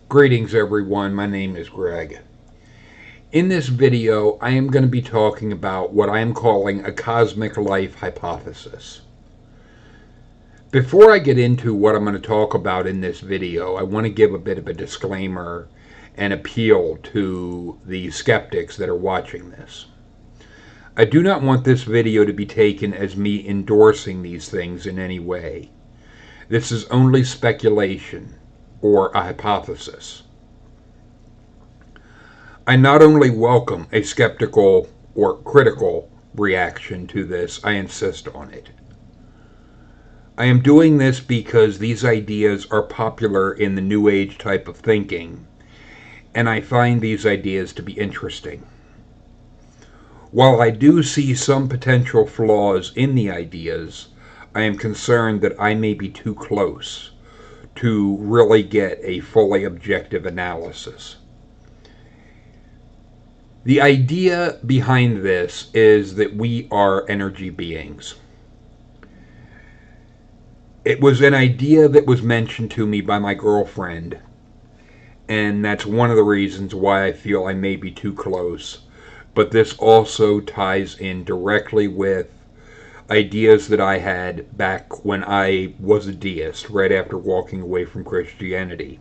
Greetings everyone, my name is Greg. In this video, I am going to be talking about what I am calling a cosmic life hypothesis. Before I get into what I'm going to talk about in this video, I want to give a bit of a disclaimer and appeal to the skeptics that are watching this. I do not want this video to be taken as me endorsing these things in any way. This is only speculation or a hypothesis. I not only welcome a skeptical or critical reaction to this, I insist on it. I am doing this because these ideas are popular in the New Age type of thinking, and I find these ideas to be interesting. While I do see some potential flaws in the ideas, I am concerned that I may be too close to really get a fully objective analysis. The idea behind this is that we are energy beings. It was an idea that was mentioned to me by my girlfriend, and that's one of the reasons why I feel I may be too close. But this also ties in directly with ideas that I had back when I was a deist, right after walking away from Christianity,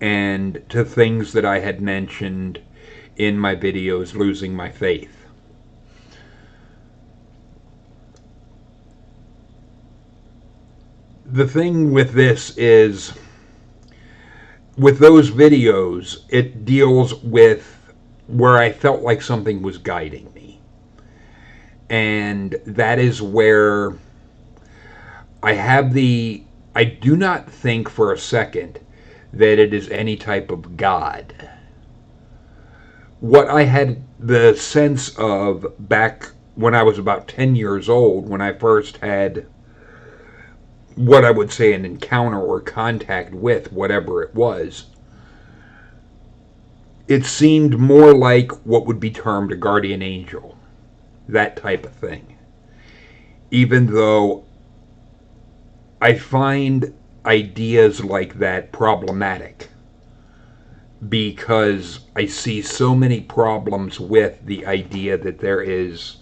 and to things that I had mentioned in my videos, Losing My Faith. The thing with this is, with those videos, it deals with where I felt like something was guiding me. And that is where I do not think for a second that it is any type of God. What I had the sense of back when I was about 10 years old, when I first had what I would say an encounter or contact with whatever it was, it seemed more like what would be termed a guardian angel. That type of thing. Even though I find ideas like that problematic, because I see so many problems with the idea that there is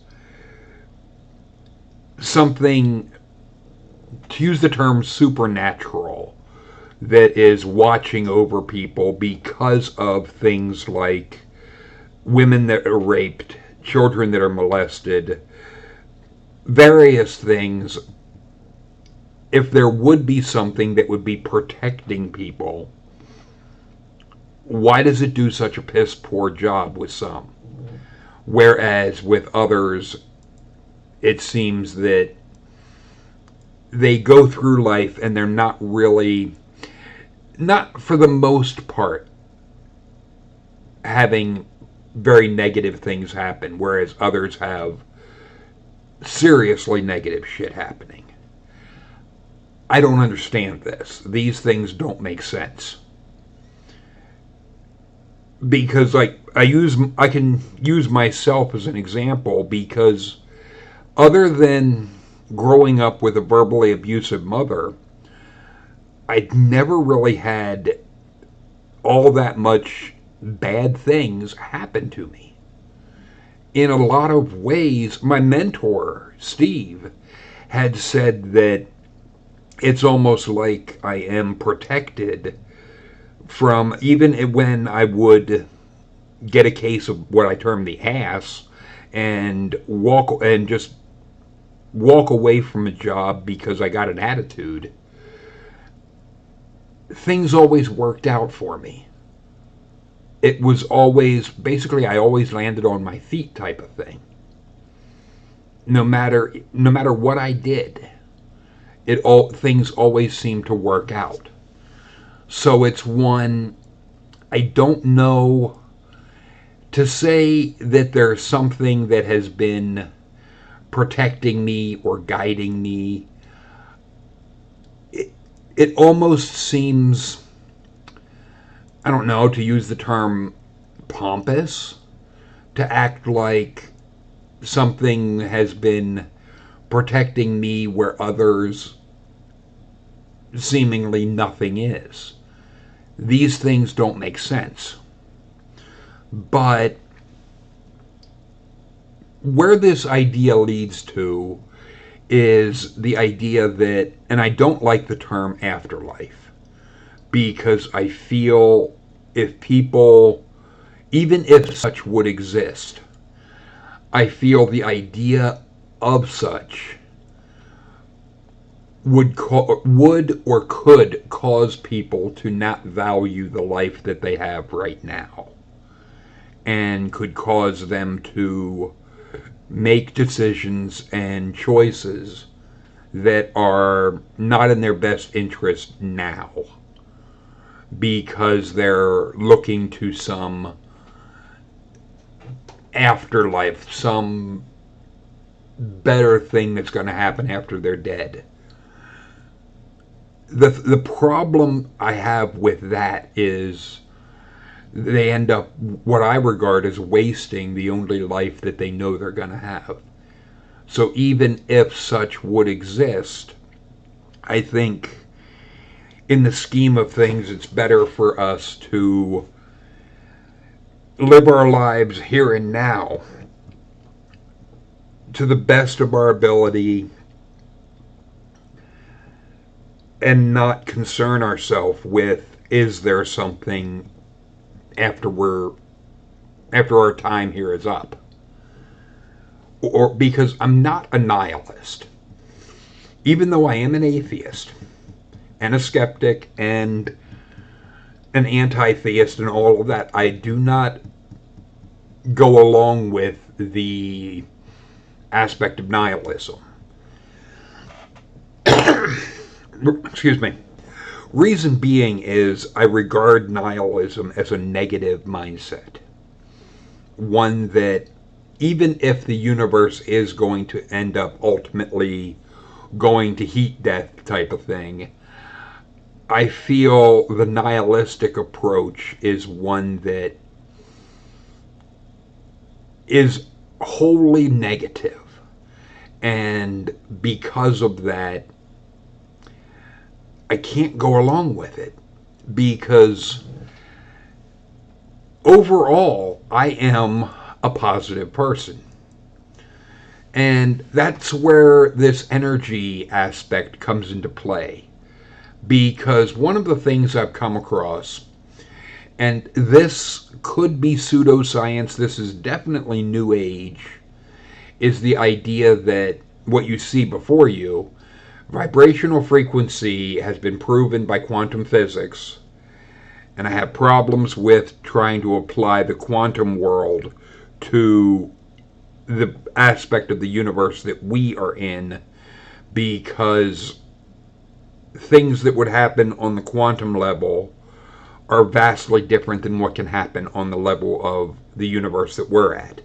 something, to use the term supernatural, that is watching over people because of things like women that are raped, children that are molested, various things. If there would be something that would be protecting people, why does it do such a piss poor job with some? Whereas with others, it seems that they go through life and they're not really, not for the most part, having very negative things happen, whereas others have seriously negative shit happening. I don't understand this. These things don't make sense. Because I can use myself as an example, because other than growing up with a verbally abusive mother, I'd never really had all that much bad things happen to me. In a lot of ways, my mentor, Steve, had said that it's almost like I am protected from, even when I would get a case of what I term the ass and just walk away from a job because I got an attitude, things always worked out for me. It was always, basically, I always landed on my feet type of thing. No matter what I did, things always seemed to work out. So it's one, I don't know, to say that there's something that has been protecting me or guiding me. It almost seems, I don't know, to use the term pompous, to act like something has been protecting me where others seemingly nothing is. These things don't make sense. But where this idea leads to is the idea that, and I don't like the term afterlife, because I feel if people, even if such would exist, I feel the idea of such would or could cause people to not value the life that they have right now, and could cause them to make decisions and choices that are not in their best interest now, because they're looking to some afterlife, some better thing that's going to happen after they're dead. The problem I have with that is they end up, what I regard as, wasting the only life that they know they're going to have. So even if such would exist, I think in the scheme of things, it's better for us to live our lives here and now to the best of our ability, and not concern ourselves with, is there something after our time here is up. Or because I'm not a nihilist. Even though I am an atheist and a skeptic and an anti-theist and all of that, I do not go along with the aspect of nihilism. Excuse me. Reason being is I regard nihilism as a negative mindset. One that, even if the universe is going to end up ultimately going to heat death type of thing, I feel the nihilistic approach is one that is wholly negative. And because of that, I can't go along with it, because overall I am a positive person. And that's where this energy aspect comes into play. Because one of the things I've come across, and this could be pseudoscience, this is definitely New Age, is the idea that what you see before you, vibrational frequency, has been proven by quantum physics, and I have problems with trying to apply the quantum world to the aspect of the universe that we are in, because things that would happen on the quantum level are vastly different than what can happen on the level of the universe that we're at.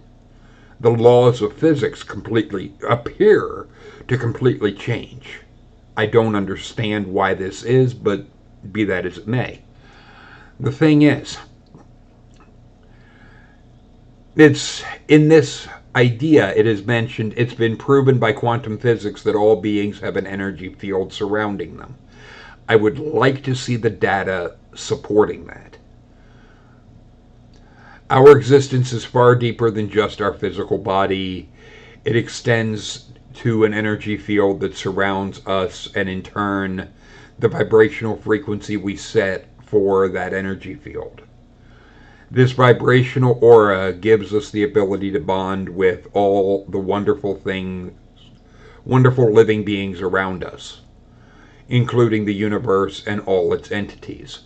The laws of physics completely appear to completely change. I don't understand why this is, but be that as it may. The thing is, it's in this idea, it is mentioned, it's been proven by quantum physics that all beings have an energy field surrounding them. I would like to see the data supporting that. Our existence is far deeper than just our physical body. It extends to an energy field that surrounds us, and in turn, the vibrational frequency we set for that energy field. This vibrational aura gives us the ability to bond with all the wonderful things, wonderful living beings around us, including the universe and all its entities.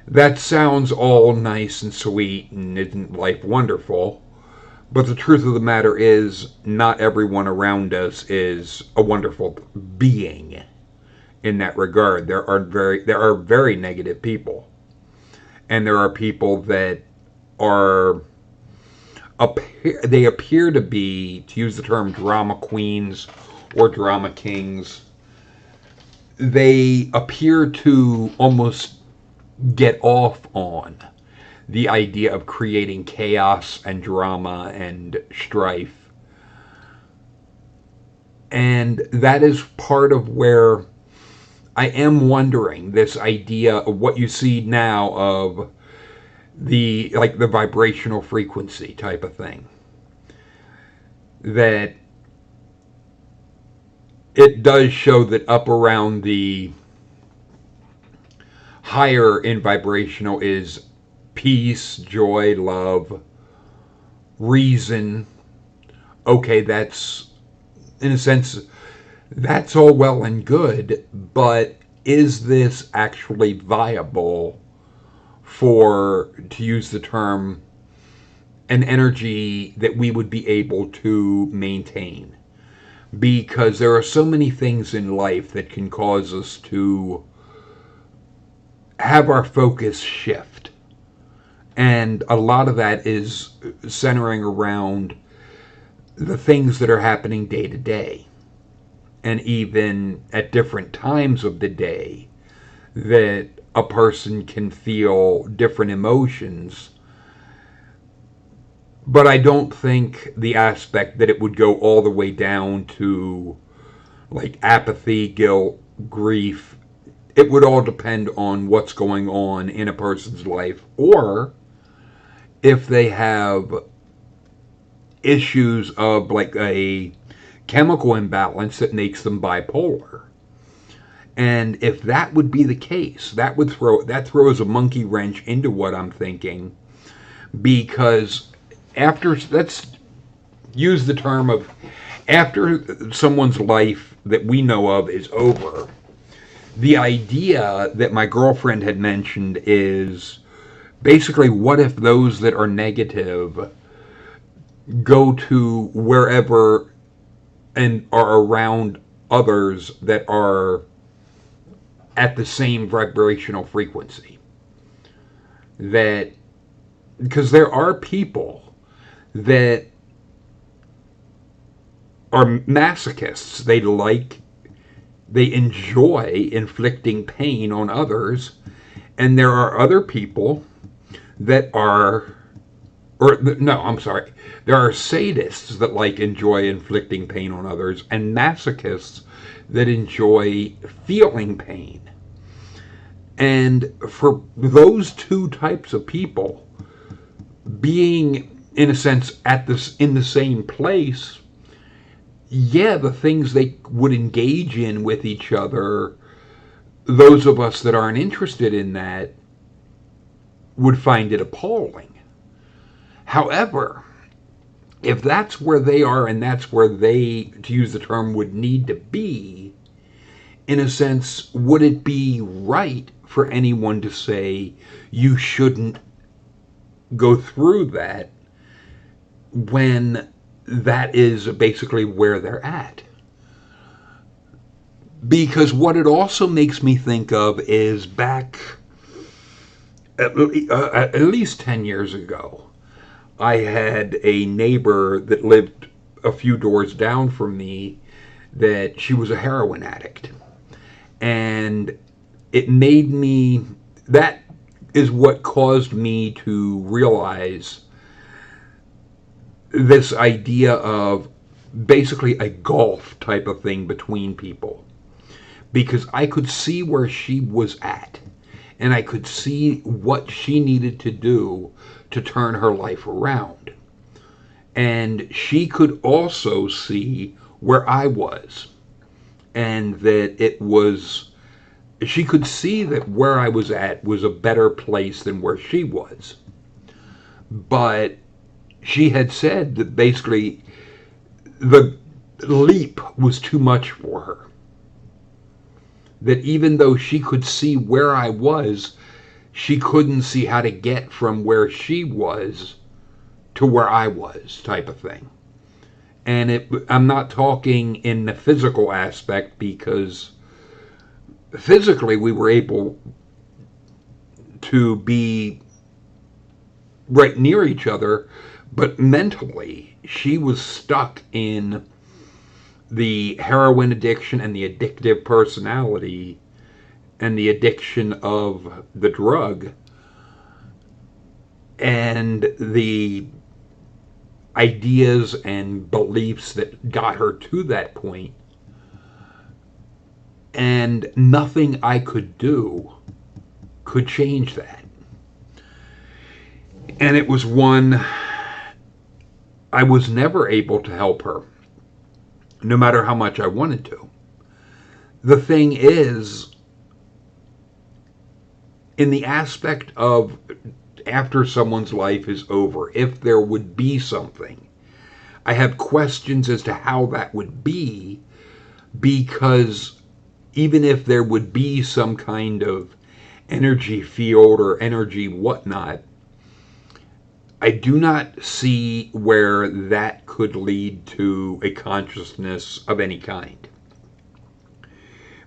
That sounds all nice and sweet, and isn't life wonderful? But the truth of the matter is, not everyone around us is a wonderful being in that regard. There are very negative people. And there are people that they appear to be, to use the term, drama queens or drama kings. They appear to almost get off on the idea of creating chaos and drama and strife. And that is part of where I am wondering this idea of what you see now of the vibrational frequency type of thing, that it does show that up around the higher in vibrational is peace, joy, love, reason. Okay, that's, in a sense, that's all well and good, but is this actually viable for, to use the term, an energy that we would be able to maintain? Because there are so many things in life that can cause us to have our focus shift. And a lot of that is centering around the things that are happening day to day. And even at different times of the day, that a person can feel different emotions. But I don't think the aspect that it would go all the way down to like apathy, guilt, grief, it would all depend on what's going on in a person's life, or if they have issues of like a chemical imbalance that makes them bipolar. And if that would be the case, that throws a monkey wrench into what I'm thinking, because after, let's use the term of, after someone's life that we know of is over, the idea that my girlfriend had mentioned is basically, what if those that are negative go to wherever and are around others that are at the same vibrational frequency? That, because there are people that are masochists. They enjoy inflicting pain on others. And there are other people that are, or no, I'm sorry, there are sadists that enjoy inflicting pain on others, and masochists that enjoy feeling pain. And for those two types of people being, in a sense, in the same place, yeah, the things they would engage in with each other, those of us that aren't interested in that would find it appalling. However, if that's where they are and that's where they, to use the term, would need to be, in a sense, would it be right for anyone to say you shouldn't go through that when that is basically where they're at? Because what it also makes me think of is back at least 10 years ago, I had a neighbor that lived a few doors down from me that she was a heroin addict. And it made me, that is what caused me to realize this idea of basically a gulf type of thing between people. Because I could see where she was at, and I could see what she needed to do to turn her life around. And she could also see where I was, and that it was, she could see that where I was at was a better place than where she was. But she had said that basically the leap was too much for her. That even though she could see where I was, she couldn't see how to get from where she was to where I was, type of thing. And I'm not talking in the physical aspect, because physically we were able to be right near each other, but mentally she was stuck in the heroin addiction and the addictive personality and the addiction of the drug and the ideas and beliefs that got her to that point. And nothing I could do could change that. And it was one I was never able to help her, no matter how much I wanted to. The thing is, in the aspect of after someone's life is over, if there would be something, I have questions as to how that would be, because even if there would be some kind of energy field or energy whatnot, I do not see where that could lead to a consciousness of any kind.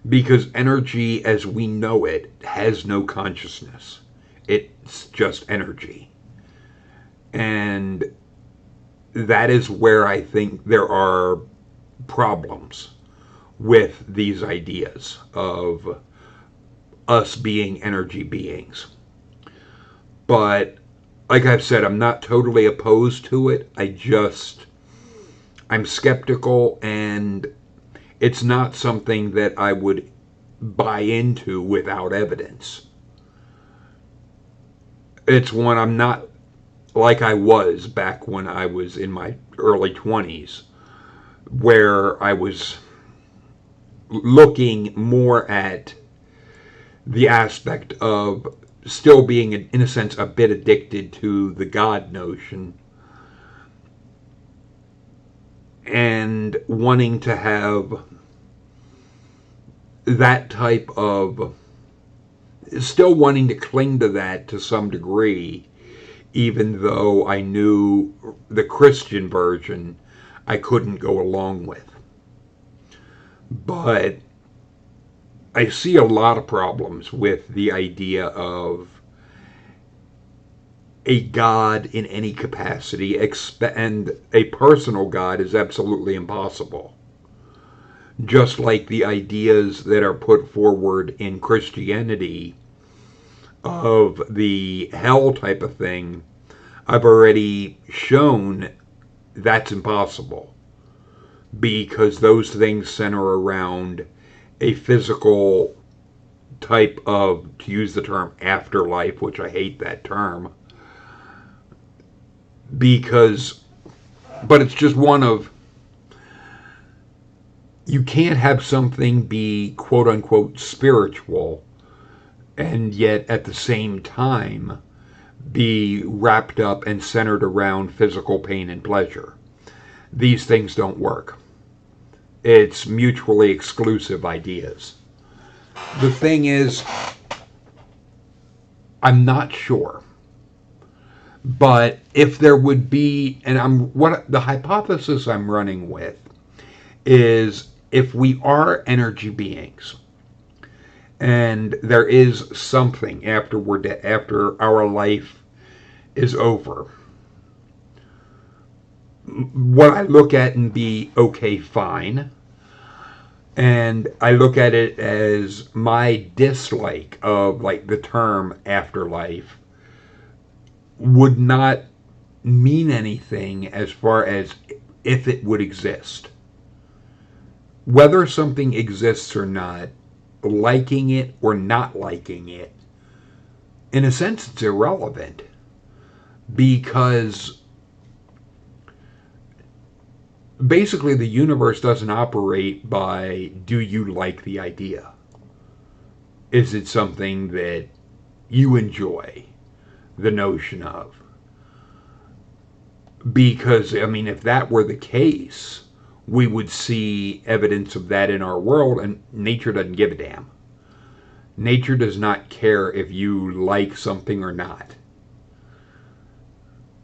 Because energy as we know it has no consciousness. It's just energy. And that is where I think there are problems with these ideas of us being energy beings. But like I've said, I'm not totally opposed to it. I'm skeptical, and it's not something that I would buy into without evidence. It's one I'm not like I was back when I was in my early 20s, where I was looking more at the aspect of still being, in a sense, a bit addicted to the God notion and wanting to have that type of, still wanting to cling to that to some degree, even though I knew the Christian version I couldn't go along with. But I see a lot of problems with the idea of a God in any capacity, and a personal God is absolutely impossible. Just like the ideas that are put forward in Christianity of the hell type of thing, I've already shown that's impossible, because those things center around a physical type of, to use the term afterlife, which I hate that term, but it's just one of, you can't have something be quote unquote spiritual and yet at the same time be wrapped up and centered around physical pain and pleasure. These things don't work. It's mutually exclusive ideas. The thing is, I'm not sure. But if there would be, and what the hypothesis I'm running with is, if we are energy beings and there is something after after our life is over, what I look at and be okay, fine, and I look at it as my dislike of like the term afterlife would not mean anything as far as if it would exist. Whether something exists or not, liking it or not liking it, in a sense it's irrelevant, because basically the universe doesn't operate by, do you like the idea? Is it something that you enjoy the notion of? Because, I mean, if that were the case, we would see evidence of that in our world, and nature doesn't give a damn. Nature does not care if you like something or not.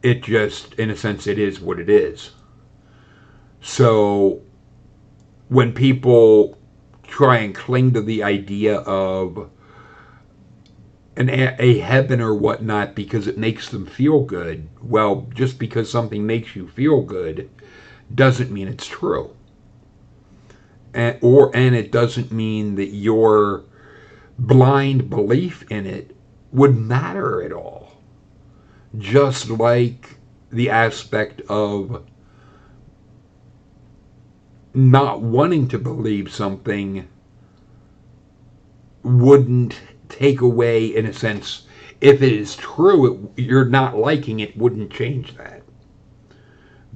It just, in a sense, it is what it is. So when people try and cling to the idea of a heaven or whatnot because it makes them feel good, well, just because something makes you feel good doesn't mean it's true. And it doesn't mean that your blind belief in it would matter at all. Just like the aspect of not wanting to believe something wouldn't take away, in a sense, if it is true, you're not liking it, wouldn't change that.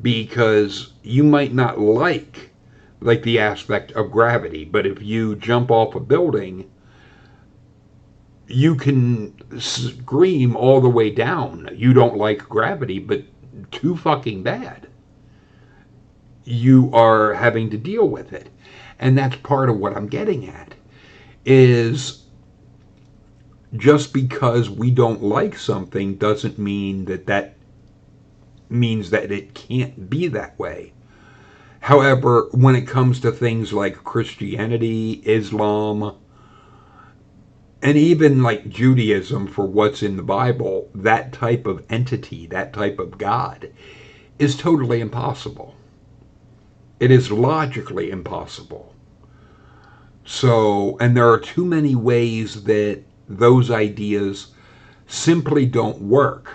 Because you might not like the aspect of gravity, but if you jump off a building, you can scream all the way down. You don't like gravity, but too fucking bad. You are having to deal with it. And that's part of what I'm getting at, is just because we don't like something doesn't mean that means that it can't be that way. However, when it comes to things like Christianity, Islam, and even like Judaism, for what's in the Bible, that type of entity, that type of God, is totally impossible. It is logically impossible. So, and there are too many ways that those ideas simply don't work.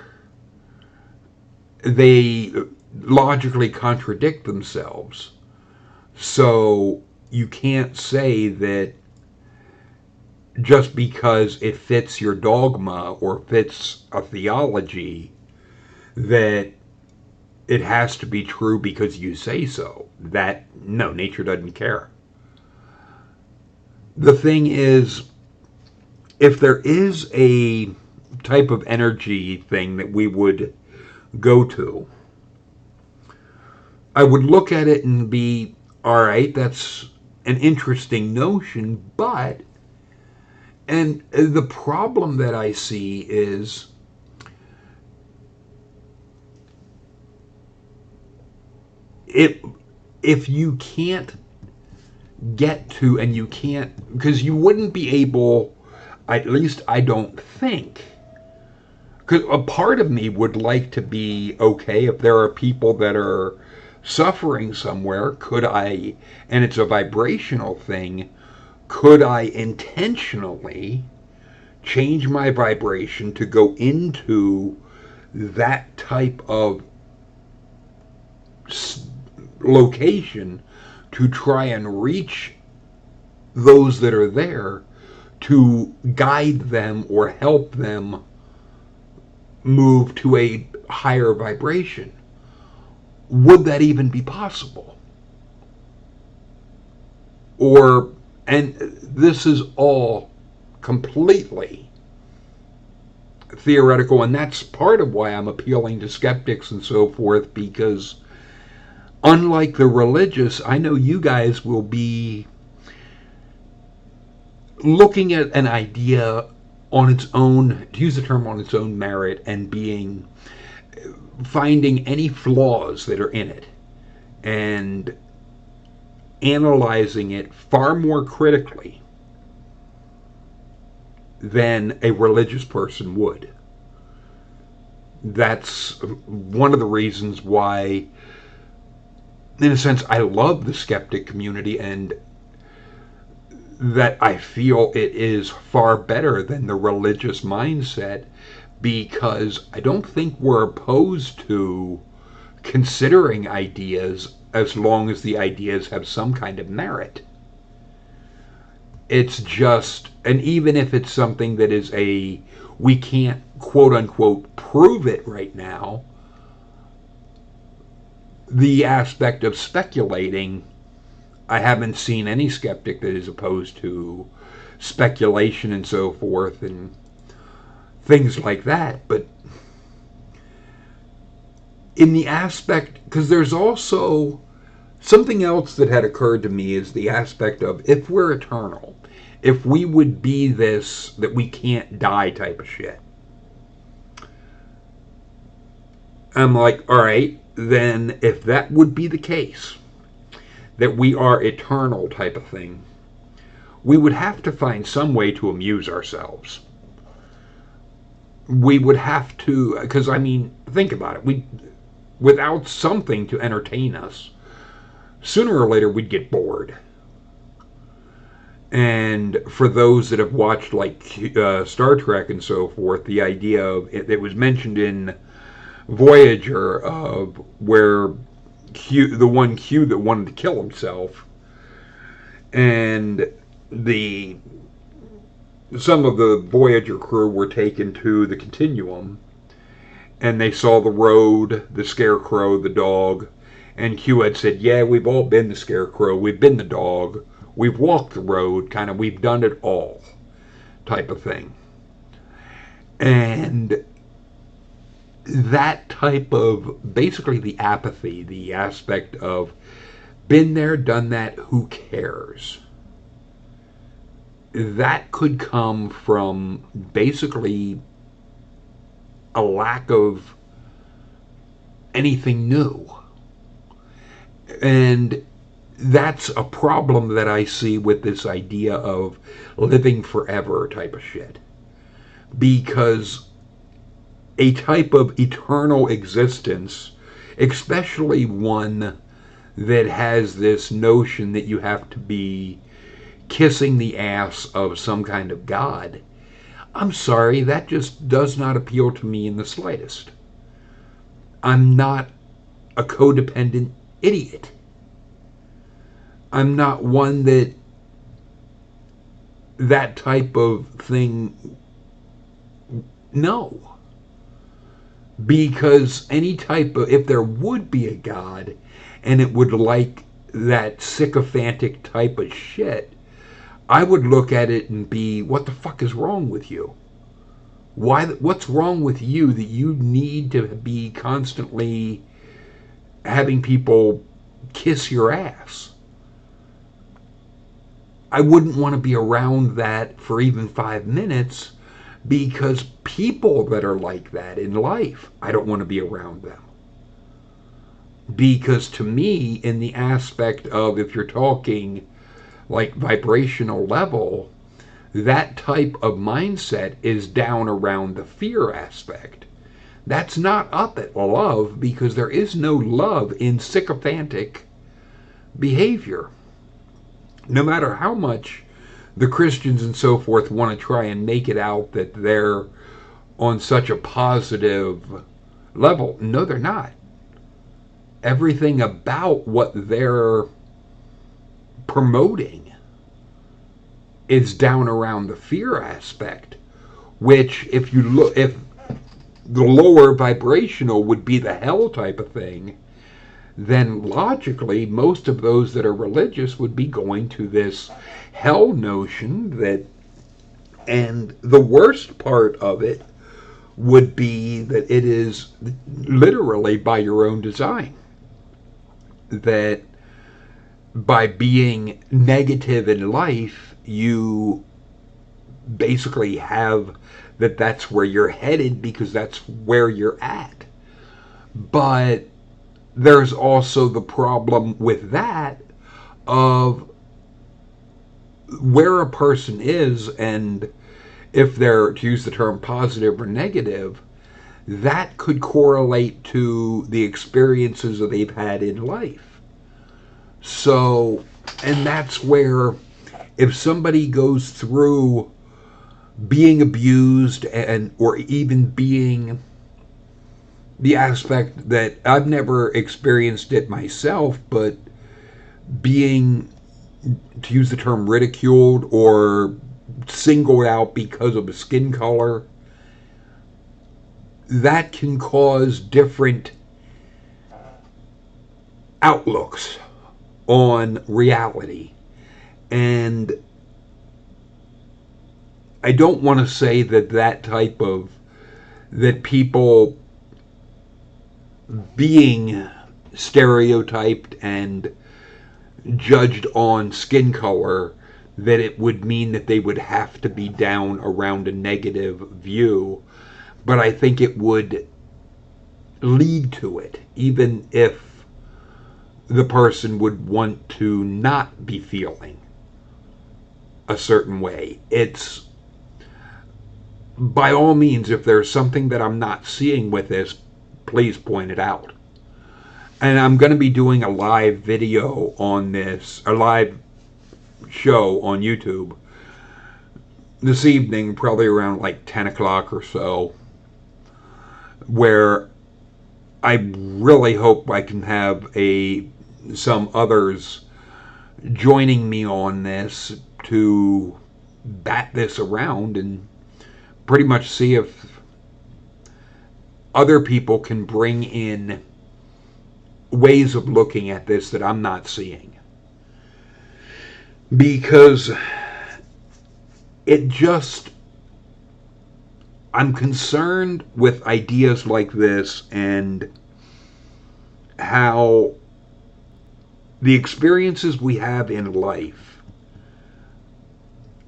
They logically contradict themselves. So you can't say that just because it fits your dogma or fits a theology that it has to be true because you say so. That, no, nature doesn't care. The thing is, if there is a type of energy thing that we would go to, I would look at it and be, all right, that's an interesting notion, but, and the problem that I see is, if you can't get to, and you can't, because you wouldn't be able, at least I don't think, because a part of me would like to be, okay, if there are people that are suffering somewhere, could I, and it's a vibrational thing, could I intentionally change my vibration to go into that type of location to try and reach those that are there, to guide them or help them move to a higher vibration? Would that even be possible? Or, and this is all completely theoretical, and that's part of why I'm appealing to skeptics and so forth, because unlike the religious, I know you guys will be looking at an idea on its own, to use the term, on its own merit, and finding any flaws that are in it and analyzing it far more critically than a religious person would. That's one of the reasons why, in a sense, I love the skeptic community, and that I feel it is far better than the religious mindset, because I don't think we're opposed to considering ideas as long as the ideas have some kind of merit. It's just, and even if it's something that is we can't quote unquote prove it right now, the aspect of speculating, I haven't seen any skeptic that is opposed to speculation and so forth and things like that. But in the aspect, because there's also something else that had occurred to me, is the aspect of, if we're eternal, if we would be this, that we can't die type of shit. I'm like, all right, then if that would be the case, that we are eternal type of thing, we would have to find some way to amuse ourselves. We would have to, because I mean, think about it. Without something to entertain us, sooner or later we'd get bored. And for those that have watched like Star Trek and so forth, the idea of it was mentioned in Voyager, of where the one Q that wanted to kill himself, and the some of the Voyager crew were taken to the Continuum, and they saw the road, the Scarecrow, the dog, and Q had said, yeah, we've all been the Scarecrow, we've been the dog, we've walked the road, kind of, we've done it all, type of thing. And that type of, basically the apathy, the aspect of, been there, done that, who cares? That could come from basically a lack of anything new. And that's a problem that I see with this idea of living forever type of shit. Because a type of eternal existence, especially one that has this notion that you have to be kissing the ass of some kind of god, I'm sorry, that just does not appeal to me in the slightest. I'm not a codependent idiot. I'm not one that type of thing, no. Because any type of, if there would be a god and it would like that sycophantic type of shit, I would look at it and be, what the fuck is wrong with you? What's wrong with you that you need to be constantly having people kiss your ass? I wouldn't want to be around that for even 5 minutes, because people that are like that in life, I don't want to be around them. Because to me, in the aspect of, if you're talking like vibrational level, that type of mindset is down around the fear aspect. That's not up at love, because there is no love in sycophantic behavior. No matter how much the Christians and so forth want to try and make it out that they're on such a positive level, no, they're not. Everything about what they're promoting is down around the fear aspect, which, if you look, if the lower vibrational would be the hell type of thing, then logically most of those that are religious would be going to this hell notion. That, and the worst part of it would be that it is literally by your own design, that by being negative in life, you basically have that's where you're headed, because that's where you're at. But there's also the problem with that of where a person is, and if they're, to use the term, positive or negative, that could correlate to the experiences that they've had in life. So, and that's where, if somebody goes through being abused, and or even being, the aspect that I've never experienced it myself, but being, to use the term, ridiculed or singled out because of a skin color, that can cause different outlooks on reality. And I don't want to say that type of, that people being stereotyped and judged on skin color, that it would mean that they would have to be down around a negative view. But I think it would lead to it, even if the person would want to not be feeling a certain way. It's, by all means, if there's something that I'm not seeing with this, please point it out. And I'm going to be doing a live video on this, a live show on YouTube this evening, probably around like 10 o'clock or so, where I really hope I can have some others joining me on this to bat this around and pretty much see if other people can bring in ways of looking at this that I'm not seeing. Because it just, I'm concerned with ideas like this and how the experiences we have in life,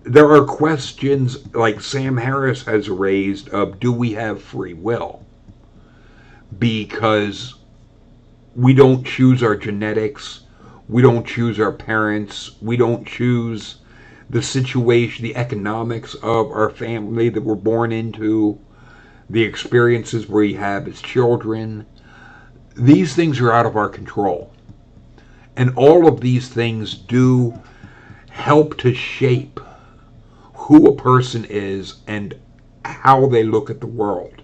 there are questions like Sam Harris has raised of, do we have free will? Because we don't choose our genetics, we don't choose our parents, we don't choose the situation, the economics of our family that we're born into, the experiences we have as children. These things are out of our control. And all of these things do help to shape who a person is and how they look at the world.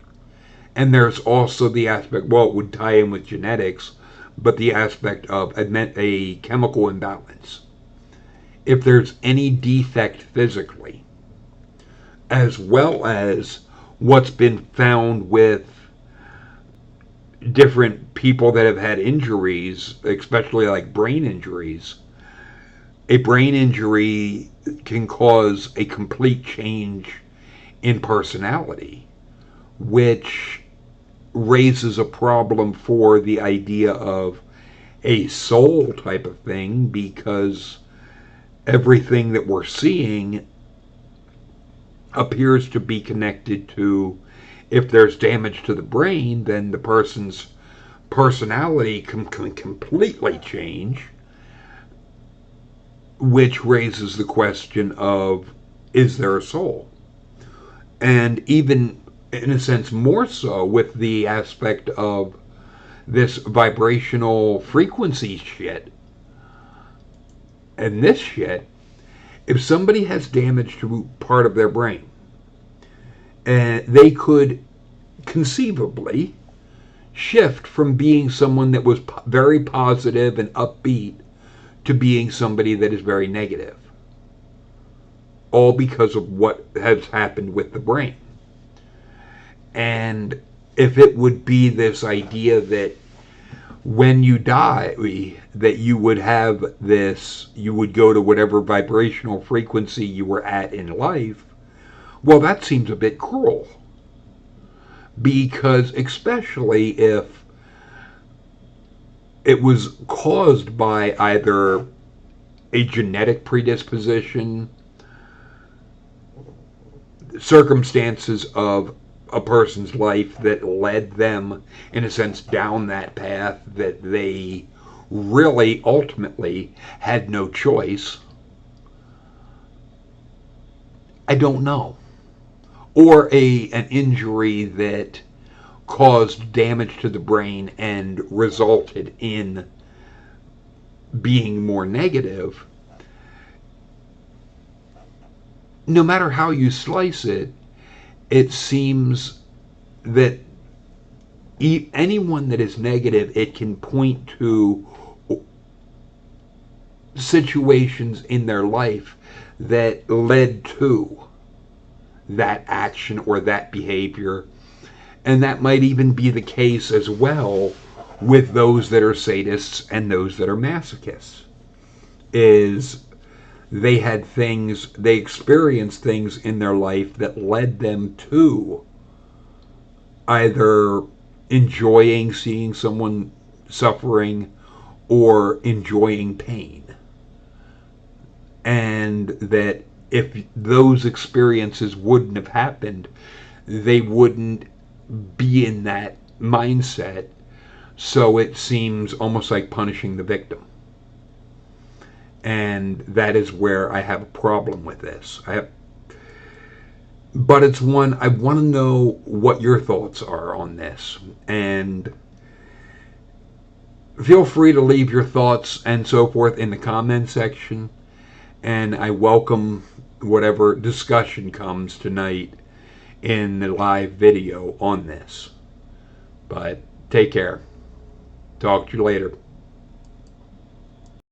And there's also the aspect, well, it would tie in with genetics, but the aspect of a chemical imbalance. If there's any defect physically, as well as what's been found with different people that have had injuries, especially like brain injuries, a brain injury can cause a complete change in personality, which raises a problem for the idea of a soul type of thing, because everything that we're seeing appears to be connected to, if there's damage to the brain, then the person's personality can completely change, which raises the question of, is there a soul? And even, in a sense, more so with the aspect of this vibrational frequency shit and this shit, if somebody has damage to part of their brain, and they could conceivably shift from being someone that was very positive and upbeat to being somebody that is very negative, all because of what has happened with the brain. And if it would be this idea that when you die, that you would have this, you would go to whatever vibrational frequency you were at in life, well, that seems a bit cruel. Because especially if it was caused by either a genetic predisposition, circumstances of a person's life that led them, in a sense, down that path that they really ultimately had no choice. I don't know. Or an injury that caused damage to the brain and resulted in being more negative. No matter how you slice it, it seems that anyone that is negative, it can point to situations in their life that led to that action or that behavior. And that might even be the case as well with those that are sadists and those that are masochists. Is they had things, they experienced things in their life that led them to either enjoying seeing someone suffering or enjoying pain. And that if those experiences wouldn't have happened, they wouldn't be in that mindset. So it seems almost like punishing the victim. And that is where I have a problem with this. But it's one, I want to know what your thoughts are on this. And feel free to leave your thoughts and so forth in the comment section. And I welcome whatever discussion comes tonight in the live video on this. But take care. Talk to you later.